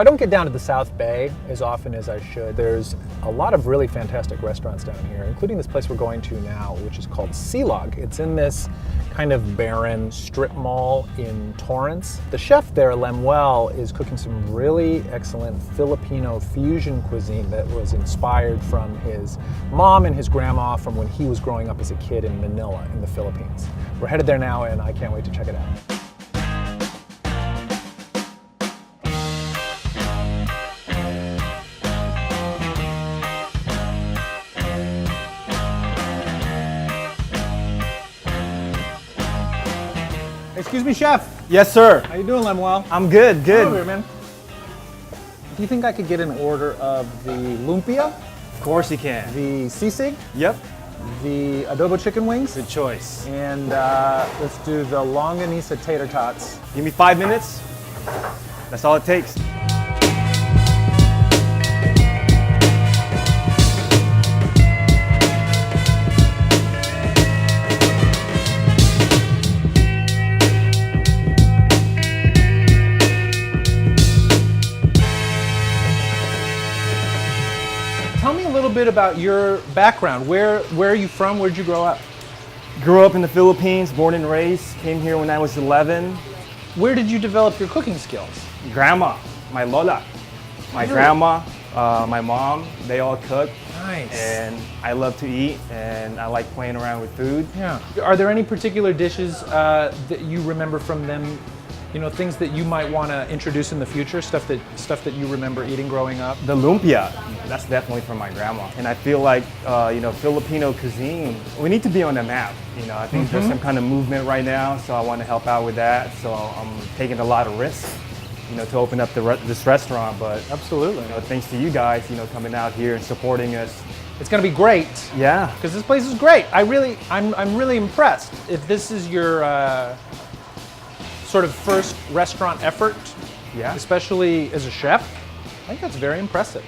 I don't get down to the South Bay as often as I should. There's a lot of really fantastic restaurants down here, including this place we're going to now, which is called Sea Log. It's in this kind of barren strip mall in Torrance. The chef there, Lemuel, is cooking some really excellent Filipino fusion cuisine that was inspired from his mom and his grandma from when he was growing up as a kid in Manila in the Philippines. We're headed there now, and I can't wait to check it out. Excuse me, chef. Yes, sir. How you doing, Lemuel? I'm good, good. Come over here, man. Do you think I could get an order of the lumpia, Of course you can. the sisig, Yep. the adobo chicken wings, Good choice. and let's do the longanisa tater tots? Give me 5 minutes. That's all it takes. Tell me a little bit about your background. Where are you from? Where'd you grow up? Grew up in the Philippines, born and raised. Came here when I was 11. Where did you develop your cooking skills? Grandma, my lola, my Really? grandma, my mom, they all cook. Nice. And I love to eat, and I like playing around with food. Yeah. Are there any particular dishes that you remember from them? You know, things that you might want to introduce in the future, stuff that you remember eating growing up. The lumpia, that's definitely from my grandma. And I feel like, Filipino cuisine, we need to be on the map. I think there's some kind of movement right now, so I want to help out with that. So I'm taking a lot of risks, to open up this restaurant. But Absolutely. thanks to you guys, coming out here and supporting us. It's going to be great. Yeah. Because this place is great. I'm really impressed. If this is your sort of first restaurant effort, Yeah. especially as a chef, I think that's very impressive.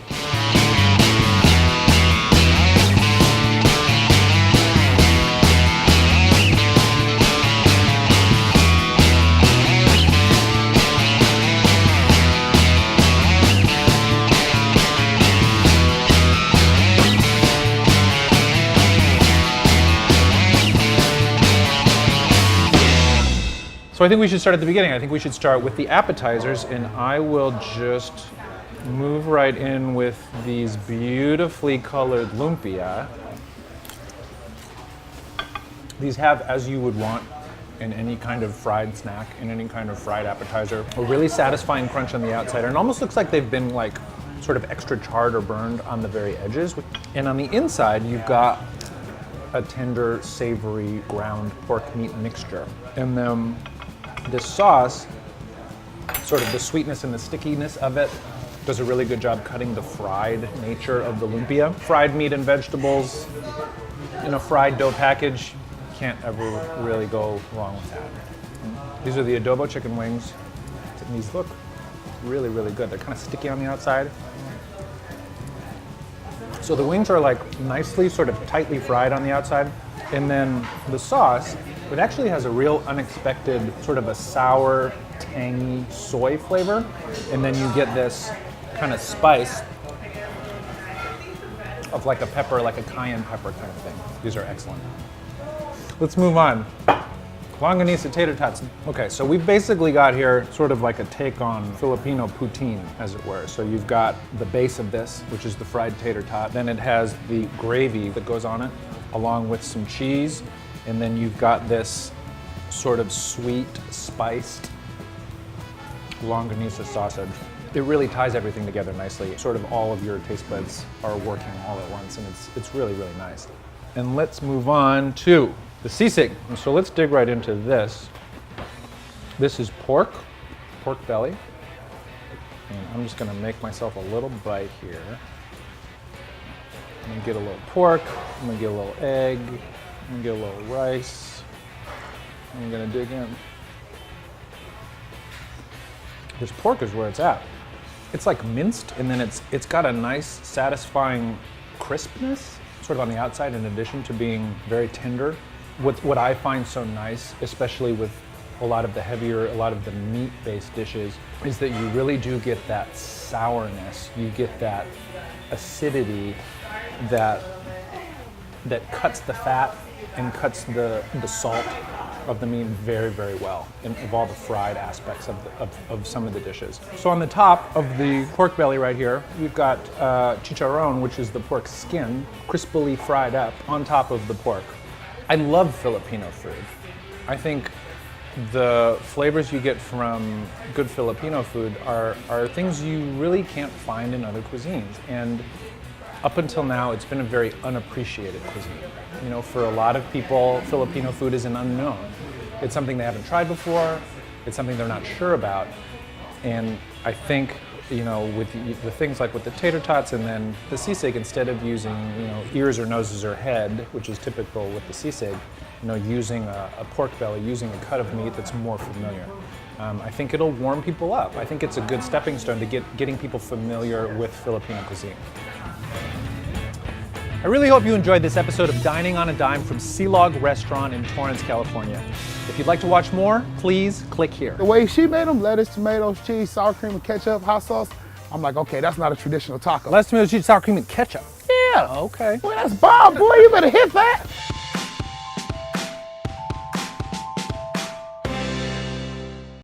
So I think we should start at the beginning. I think we should start with the appetizers, and I will just move right in with these beautifully colored lumpia. These have, as you would want in any kind of fried snack, in any kind of fried appetizer, a really satisfying crunch on the outside. And it almost looks like they've been like sort of extra charred or burned on the very edges. And on the inside, you've got a tender, savory ground pork meat mixture. And then this sauce, sort of the sweetness and the stickiness of it, does a really good job cutting the fried nature of the lumpia. Fried meat and vegetables in a fried dough package, can't ever really go wrong with that. These are the adobo chicken wings, and these look really, really good. They're kind of sticky on the outside. So the wings are like nicely, sort of tightly fried on the outside. And then the sauce, it actually has a real unexpected sort of a sour, tangy soy flavor. And then you get this kind of spice of like a pepper, like a cayenne pepper kind of thing. These are excellent. Let's move on. Longanisa tater tots. Okay, so we've basically got here sort of like a take on Filipino poutine, as it were. So you've got the base of this, which is the fried tater tot. Then it has the gravy that goes on it, along with some cheese. And then you've got this sort of sweet, spiced longanisa sausage. It really ties everything together nicely. Sort of all of your taste buds are working all at once, and it's really, really nice. And let's move on to the sisig. So let's dig right into this. This is pork belly. And I'm just gonna make myself a little bite here. I'm gonna get a little pork, I'm gonna get a little egg, I'm gonna get a little rice. I'm gonna dig in. This pork is where it's at. It's like minced, and then it's got a nice, satisfying crispness, sort of on the outside, in addition to being very tender. What I find so nice, especially with a lot of the heavier, a lot of the meat-based dishes, is that you really do get that sourness. You get that acidity that cuts the fat and cuts the salt of the meat very, very well, and of all the fried aspects of some of the dishes. So on the top of the pork belly right here, we've got chicharron, which is the pork skin, crispily fried up on top of the pork. I love Filipino food. I think the flavors you get from good Filipino food are things you really can't find in other cuisines. And up until now, it's been a very unappreciated cuisine. You know, for a lot of people, Filipino food is an unknown. It's something they haven't tried before. It's something they're not sure about. And I think, you know, with things like with the tater tots and then the sisig, instead of using, you know, ears or noses or head, which is typical with the sisig, you know, using a pork belly, using a cut of meat that's more familiar. I think it'll warm people up. I think it's a good stepping stone to getting people familiar with Filipino cuisine. I really hope you enjoyed this episode of Dining on a Dime from Sea Log Restaurant in Torrance, California. If you'd like to watch more, please click here. The way she made them, lettuce, tomatoes, cheese, sour cream, and ketchup, hot sauce, I'm like, okay, that's not a traditional taco. Lettuce, tomatoes, cheese, sour cream, and ketchup. Yeah. Okay. Boy, that's bomb, boy. You better hit that.